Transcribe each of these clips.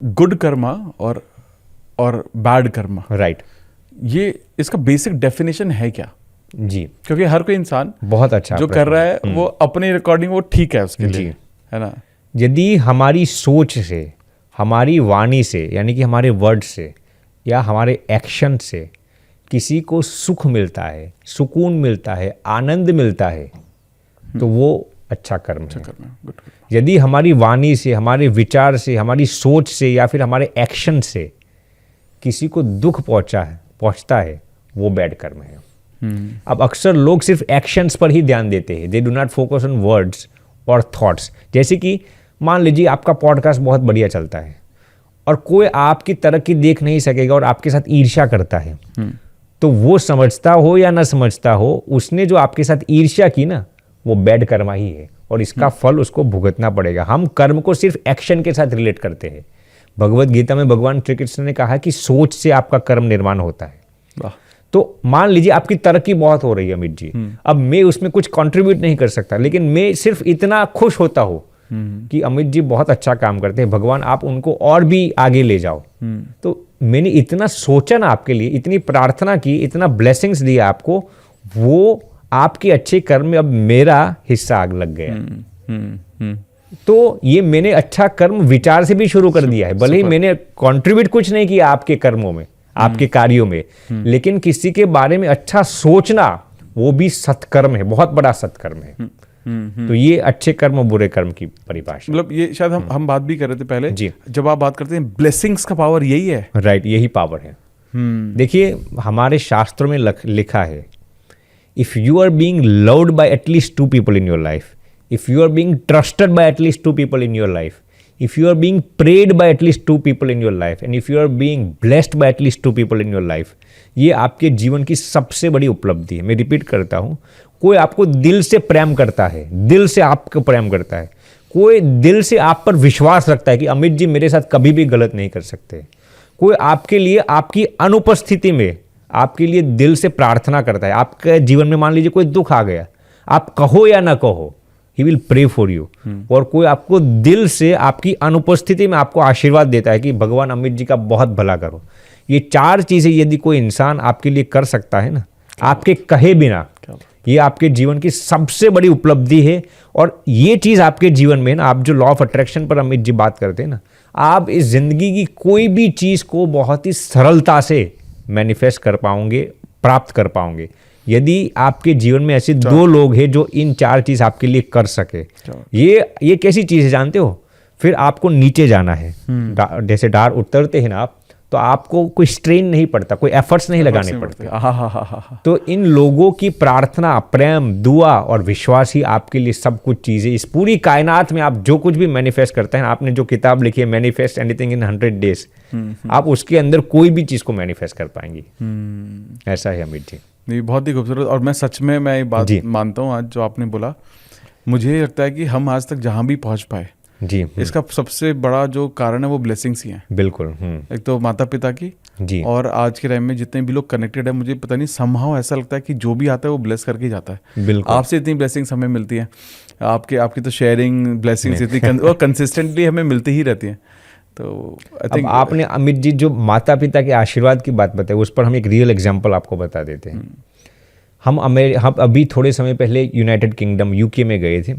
Good Karma और bad Karma, right, ये इसका बेसिक डेफिनेशन है क्या? जी क्योंकि हर कोई इंसान बहुत अच्छा जो प्रश्न कर रहा है वो अपने रिकॉर्डिंग वो ठीक है उसके लिए, है ना? यदि हमारी सोच से, हमारी वाणी से, यानी कि हमारे वर्ड से या हमारे एक्शन से किसी को सुख मिलता है, सुकून मिलता है, आनंद मिलता है, तो वो अच्छा कर्म है। कर्म है, गुड। यदि हमारी वाणी से, हमारे विचार से, हमारी सोच से या फिर हमारे एक्शन से किसी को दुख पहुंचता है, वो बैड कर्म है। अब अक्सर लोग सिर्फ एक्शंस पर ही ध्यान देते हैं, they do not focus on words और थॉट्स। जैसे कि मान लीजिए आपका पॉडकास्ट बहुत बढ़िया चलता है और कोई आपकी तरक्की देख नहीं सकेगा और आपके साथ ईर्ष्या करता है, तो वो समझता हो या ना समझता हो, उसने जो आपके साथ ईर्ष्या की ना, वो बैड कर्मा ही है और इसका फल उसको भुगतना पड़ेगा। हम कर्म को सिर्फ एक्शन के साथ रिलेट करते हैं। भगवत गीता में भगवान श्री कृष्ण ने कहा कि सोच से आपका कर्म निर्माण होता है। वाह। तो मान लीजिए आपकी तरक्की बहुत हो रही है अमित जी, अब मैं उसमें कुछ कंट्रीब्यूट नहीं कर सकता, लेकिन मैं सिर्फ इतना खुश होता हूं कि अमित जी बहुत अच्छा काम करते हैं, भगवान आप उनको और भी आगे ले जाओ। तो मैंने इतना सोचा ना आपके लिए, इतनी प्रार्थना की, इतना ब्लेसिंग्स दिया आपको, वो आपके अच्छे कर्म में अब मेरा हिस्सा आग लग गया। तो ये मैंने अच्छा कर्म विचार से भी शुरू कर दिया है, भले ही मैंने कंट्रीब्यूट कुछ नहीं किया आपके कर्मों में, आपके कार्यों में, लेकिन किसी के बारे में अच्छा सोचना वो भी सत्कर्म है, बहुत बड़ा सत्कर्म है। तो ये अच्छे कर्म और बुरे कर्म की परिभाषा। मतलब ये शायद हम बात भी कर रहे थे पहले जी, जब आप बात करते हैं ब्लेसिंग्स का पावर यही है। राइट, यही पावर है। देखिए हमारे शास्त्रों में लिखा है, if you are being loved by at least 2 people in your life, if you are being trusted by at least 2 people in your life, if you are being prayed by at least 2 people in your life, and if you are being blessed by at least 2 people in your life, ये आपके जीवन की सबसे बड़ी उपलब्धि है। मैं repeat करता हूँ, कोई आपको दिल से प्रेम करता है, दिल से आपको प्रेम करता है, कोई दिल से आप पर विश्वास रखता है कि अमित जी मेरे साथ कभी भी गलत नहीं कर सकते, कोई आपके लिए आपकी अनुपस्थिति में आपके लिए दिल से प्रार्थना करता है। आपके जीवन में मान लीजिए कोई दुख आ गया, आप कहो या ना कहो, he will pray for you. और कोई आपको दिल से आपकी अनुपस्थिति में आपको आशीर्वाद देता है कि भगवान अमित जी का बहुत भला करो। ये 4 चीजें यदि कोई इंसान आपके लिए कर सकता है ना, आपके कहे बिना, ये आपके जीवन की सबसे बड़ी उपलब्धि है। और ये चीज आपके जीवन में ना, आप जो लॉ ऑफ अट्रैक्शन पर अमित जी बात करते हैं ना, आप इस जिंदगी की कोई भी चीज को बहुत ही सरलता से मैनिफेस्ट कर पाओगे, प्राप्त कर पाओगे, यदि आपके जीवन में ऐसे 2 लोग हैं जो इन 4 चीज आपके लिए कर सके। ये कैसी चीज है जानते हो? फिर आपको नीचे जाना है, जैसे डार उतरते हैं ना आप, तो आपको कोई स्ट्रेन नहीं पड़ता, कोई एफर्ट्स नहीं लगाने पड़ते। तो इन लोगों की प्रार्थना, प्रेम, दुआ और विश्वास ही आपके लिए सब कुछ चीजें। इस पूरी कायनात में आप जो कुछ भी मैनिफेस्ट करते हैं, आपने जो किताब लिखी है मैनिफेस्ट एनीथिंग इन 100 days, आप उसके अंदर कोई भी चीज को मैनिफेस्ट कर पाएंगे। ऐसा है अमित जी। नहीं, बहुत ही खूबसूरत। और मैं सच में मैं ये बात मानता हूँ, आज जो आपने बोला, मुझे लगता है कि हम आज तक जहाँ भी पहुँच पाए जी, इसका सबसे बड़ा जो कारण है वो ब्लेसिंग्स ही हैं। बिल्कुल। एक तो माता पिता की जी, और आज के टाइम में जितने भी लोग कनेक्टेड है, मुझे पता नहीं समहाउ ऐसा लगता है कि जो भी आता है वो ब्लेस करके ही जाता है। बिल्कुल। आपसे इतनी ब्लेसिंग्स हमें मिलती है, आपकी तो शेयरिंग ब्लेसिंग्स इतनी और कंसिस्टेंटली हमें मिलती ही रहती है। तो आई थिंक आपने अमित जी जो माता पिता के आशीर्वाद की बात बताई, उस पर हम एक रियल एग्जाम्पल आपको बता देते हैं। हम अभी थोड़े समय पहले यूनाइटेड किंगडम यूके में गए थे।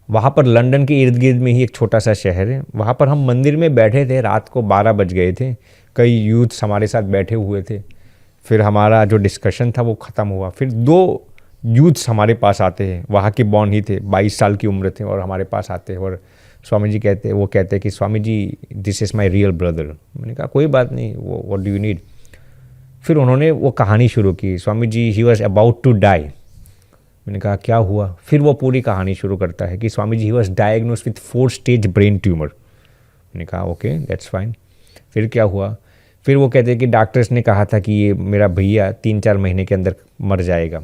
वहाँ पर लंदन के इर्द गिर्द में ही एक छोटा सा शहर है, वहाँ पर हम मंदिर में बैठे थे, रात को 12 बज गए थे, कई यूथ्स हमारे साथ बैठे हुए थे। फिर हमारा जो डिस्कशन था वो ख़त्म हुआ। फिर 2 यूथ्स हमारे पास आते हैं, वहाँ के बॉर्न ही थे, 22 साल की उम्र थे, और हमारे पास आते हैं और स्वामी जी कहते हैं कि Swami ji this is my real brother. मैंने कहा कोई बात नहीं, वो व्हाट डू यू नीड। फिर उन्होंने वो कहानी शुरू की, Swami ji he was about to die. मैंने कहा क्या हुआ? फिर वो पूरी कहानी शुरू करता है कि Swami ji he was diagnosed with 4 stage brain tumour. मैंने कहा ओके दैट्स फाइन। फिर क्या हुआ? फिर वो कहते हैं कि डॉक्टर्स ने कहा था कि ये मेरा भैया 3-4 महीने के अंदर मर जाएगा।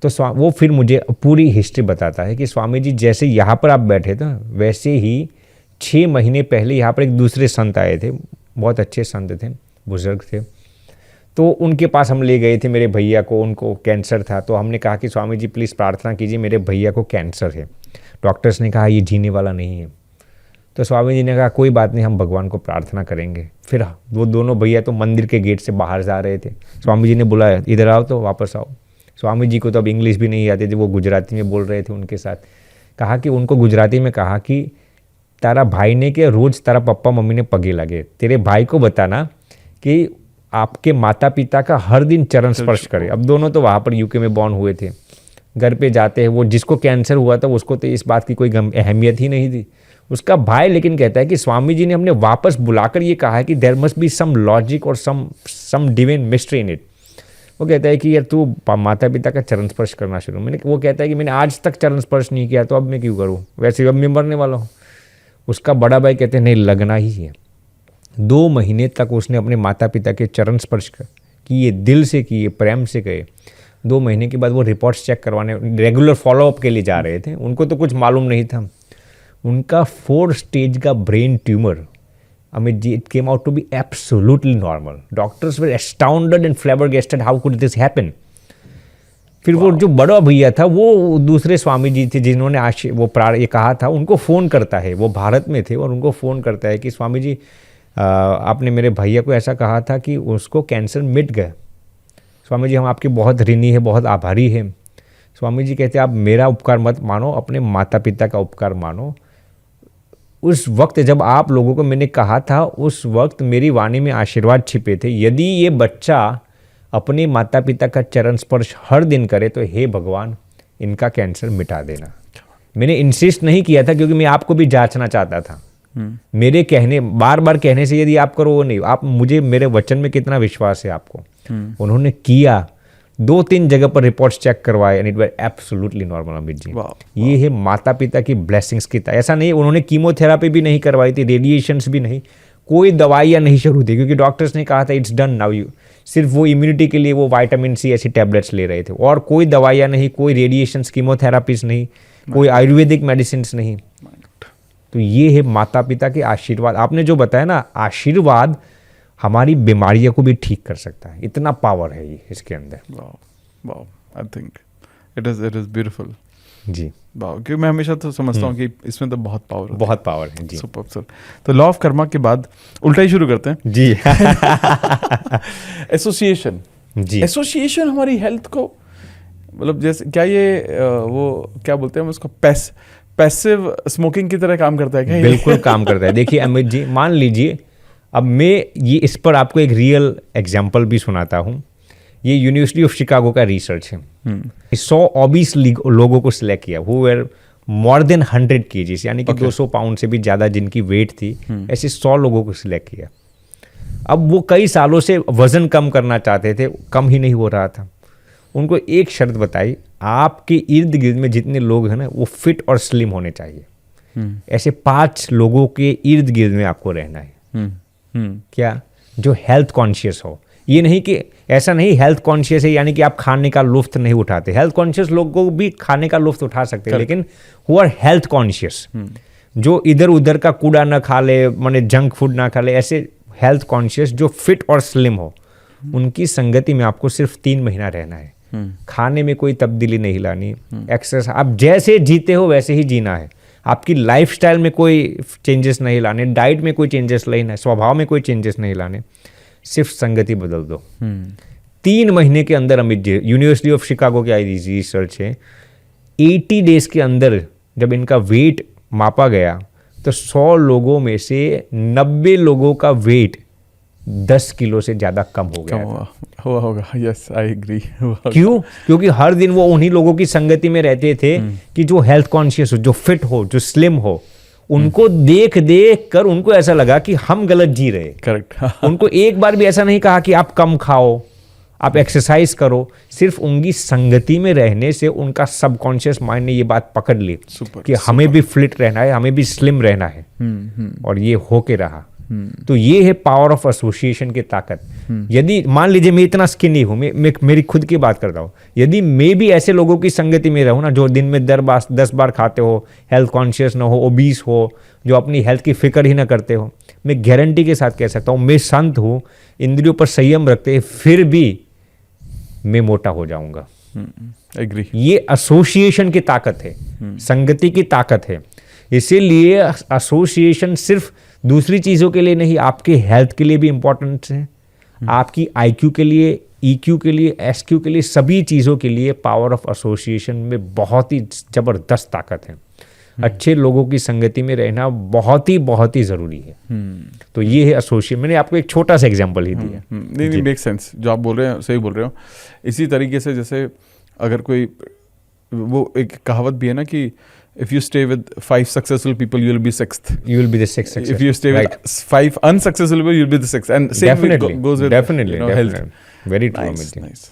तो वो फिर मुझे पूरी हिस्ट्री बताता है कि स्वामी जी जैसे यहाँ पर आप बैठे थे, वैसे ही 6 महीने पहले यहाँ पर एक दूसरे संत आए थे, बहुत अच्छे संत थे, बुजुर्ग थे। तो उनके पास हम ले गए थे मेरे भैया को, उनको कैंसर था। तो हमने कहा कि स्वामी जी प्लीज़ प्रार्थना कीजिए, मेरे भैया को कैंसर है, डॉक्टर्स ने कहा ये जीने वाला नहीं है। तो स्वामी जी ने कहा कोई बात नहीं, हम भगवान को प्रार्थना करेंगे। फिर वो दोनों भैया तो मंदिर के गेट से बाहर जा रहे थे, स्वामी जी ने बुलाया, इधर आओ, तो वापस आओ। स्वामी जी को तो अब इंग्लिश भी नहीं आती थी, वो गुजराती में बोल रहे थे उनके साथ। कहा कि उनको गुजराती में कहा कि तारा भाई ने कि रोज़ तारा पप्पा मम्मी ने पगे लगे, तेरे भाई को बताना कि आपके माता पिता का हर दिन चरण स्पर्श करे। अब दोनों तो वहाँ पर यूके में बॉर्न हुए थे, घर पे जाते हैं, वो जिसको कैंसर हुआ था उसको तो इस बात की कोई अहमियत ही नहीं थी। उसका भाई लेकिन कहता है कि स्वामी जी ने हमने वापस बुलाकर ये कहा है कि there must be some logic और some divine mystery in it. वो कहता है कि यार तू माता पिता का चरण स्पर्श करना शुरू। वो कहता है कि मैंने आज तक चरण स्पर्श नहीं किया, तो अब मैं क्यों करूँ, वैसे अब मैं मरने वाला हूँ। उसका बड़ा भाई कहते हैं नहीं, लगना ही है। 2 महीने तक उसने अपने माता पिता के चरण स्पर्श किए, दिल से किए, प्रेम से गए। 2 महीने के बाद वो रिपोर्ट्स चेक करवाने रेगुलर फॉलोअप के लिए जा रहे थे। उनको तो कुछ मालूम नहीं था। उनका 4 स्टेज का brain tumour, Amit ji, it came out to be absolutely normal. Doctors were astounded and flabbergasted, how could this happen. फिर वो जो बड़ा भैया था, वो दूसरे स्वामी जी थे जिन्होंने ये कहा था, उनको फ़ोन करता है, वो भारत में थे, और उनको फ़ोन करता है कि स्वामी जी आपने मेरे भैया को ऐसा कहा था कि उसको कैंसर मिट गया। स्वामी जी हम आपके बहुत ऋणी है, बहुत आभारी है। स्वामी जी कहते हैं आप मेरा उपकार मत मानो, अपने माता पिता का उपकार मानो। उस वक्त जब आप लोगों को मैंने कहा था, उस वक्त मेरी वाणी में आशीर्वाद छिपे थे। यदि ये बच्चा अपने माता पिता का चरण स्पर्श हर दिन करे तो हे भगवान इनका कैंसर मिटा देना। मैंने इंसिस्ट नहीं किया था क्योंकि मैं आपको भी जांचना चाहता था। मेरे कहने, बार बार कहने से यदि आप करो वो नहीं, आप मुझे, मेरे वचन में कितना विश्वास है आपको। उन्होंने किया, 2-3 जगह पर रिपोर्ट्स चेक करवाए and it were absolutely normal. Amit ji ये है माता पिता की ब्लेसिंग्स की। ऐसा नहीं उन्होंने कीमोथेरापी भी नहीं करवाई थी, रेडिएशंस भी नहीं, कोई दवाइयाँ नहीं शुरू थी, क्योंकि डॉक्टर्स ने कहा था इट्स डन नाउ। यू सिर्फ वो इम्यूनिटी के लिए वो विटामिन सी ऐसी टैबलेट्स ले रहे थे, और कोई दवाइयाँ नहीं, कोई रेडिएशंस, कीमोथेरापीज नहीं, कोई आयुर्वेदिक मेडिसिन नहीं। तो ये है माता पिता के आशीर्वाद। आपने जो बताया ना, आशीर्वाद हमारी बीमारियों को भी ठीक कर सकता है, इतना पावर है ये इसके अंदर। Wow, I think it is beautiful जी। वाओ, क्योंकि मैं हमेशा तो समझता हूँ कि इसमें तो बहुत पावर है जी। Super sir. तो लॉ ऑफ कर्मा के बाद उल्टा ही शुरू करते हैं जी। एसोसिएशन जी, एसोसिएशन हमारी हेल्थ को, मतलब जैसे क्या ये वो क्या बोलते हैं उसको, पैसिव स्मोकिंग की तरह काम करता है क्या? बिल्कुल काम करता है। देखिए अमित जी, मान लीजिए अब मैं ये इस पर आपको एक रियल एग्जांपल भी सुनाता हूँ। ये यूनिवर्सिटी ऑफ शिकागो का रिसर्च है। 100 ओबीस लोगों को सिलेक्ट किया, who were more than 100 kgs, यानी कि 200 पाउंड से भी ज़्यादा जिनकी वेट थी, ऐसे 100 लोगों को सिलेक्ट किया। अब वो कई सालों से वज़न कम करना चाहते थे, कम ही नहीं हो रहा था। उनको एक शर्त बताई, आपके इर्द गिर्द में जितने लोग हैं ना वो फिट और स्लिम होने चाहिए। ऐसे 5 लोगों के इर्द गिर्द में आपको रहना है। क्या? जो हेल्थ कॉन्शियस हो। ये नहीं कि ऐसा नहीं हेल्थ कॉन्शियस है यानी कि आप खाने का लुत्फ नहीं उठाते। हेल्थ कॉन्शियस लोग को भी खाने का लुत्फ उठा सकते हैं, लेकिन हु आर हेल्थ कॉन्शियस, जो इधर उधर का कूड़ा ना खा ले, माने जंक फूड ना खा ले, ऐसे हेल्थ कॉन्शियस जो फिट और स्लिम हो, उनकी संगति में आपको सिर्फ 3 महीना रहना है। खाने में कोई तब्दीली नहीं लानी, एक्सरसाइज आप जैसे जीते हो वैसे ही जीना है, आपकी लाइफस्टाइल में कोई चेंजेस नहीं लाने, डाइट में कोई चेंजेस नहीं लाने, स्वभाव में कोई चेंजेस नहीं लाने, सिर्फ संगति बदल दो। 3 महीने के अंदर Amit ji, university of Chicago की आई रिसर्च है, 80 डेज के अंदर जब इनका वेट मापा गया तो 100 लोगों में से 90 लोगों का वेट 10 किलो से ज़्यादा कम हो गया। हुआ होगा, यस आई एग्री। क्यों? क्योंकि हर दिन वो उन्हीं लोगों की संगति में रहते थे कि जो हेल्थ कॉन्शियस हो, जो फिट हो, जो स्लिम हो। उनको देख देख कर उनको ऐसा लगा कि हम गलत जी रहे। करेक्ट। उनको एक बार भी ऐसा नहीं कहा कि आप कम खाओ, आप एक्सरसाइज करो। सिर्फ उनकी संगति में रहने से उनका सबकॉन्शियस माइंड ने ये बात पकड़ ली कि हमें भी फिट रहना है, हमें भी स्लिम रहना है, और ये होके रहा। तो ये है पावर ऑफ एसोसिएशन की ताकत। यदि मान लीजिए मैं इतना स्किनी हूँ, मैं मेरी खुद की बात करता हूँ, यदि मैं भी ऐसे लोगों की संगति में रहूँ ना, जो दिन में 10 बार खाते हो, हेल्थ कॉन्शियस ना हो, ओबीस हो, जो अपनी हेल्थ की फिक्र ही ना करते हो, मैं गारंटी के साथ कह सकता हूँ मैं संत हूँ, इंद्रियों पर संयम रखते, फिर भी मैं मोटा हो जाऊंगा। एग्री। ये एसोसिएशन की ताकत है, संगति की ताकत है। इसीलिए एसोसिएशन सिर्फ दूसरी चीज़ों के लिए नहीं, आपके हेल्थ के लिए भी इम्पोर्टेंट है, आपकी IQ के लिए, EQ के लिए, SQ के लिए, सभी चीज़ों के लिए पावर ऑफ एसोसिएशन में बहुत ही ज़बरदस्त ताकत है। अच्छे लोगों की संगति में रहना बहुत ही ज़रूरी है। तो ये है एसोसिएशन। मैंने आपको एक छोटा सा एग्जांपल ही दिया। नहीं, मेक सेंस, जो आप बोल रहे हैं सही बोल रहे हो। इसी तरीके से जैसे अगर कोई, वो एक कहावत भी है ना कि if you stay with 5 successful people, you'll be 6th. You will be the sixth success. If you stay with 5 unsuccessful people, you'll be the 6th. And same Definitely. goes with Definitely. health. Very true. Nice, Amit ji. nice.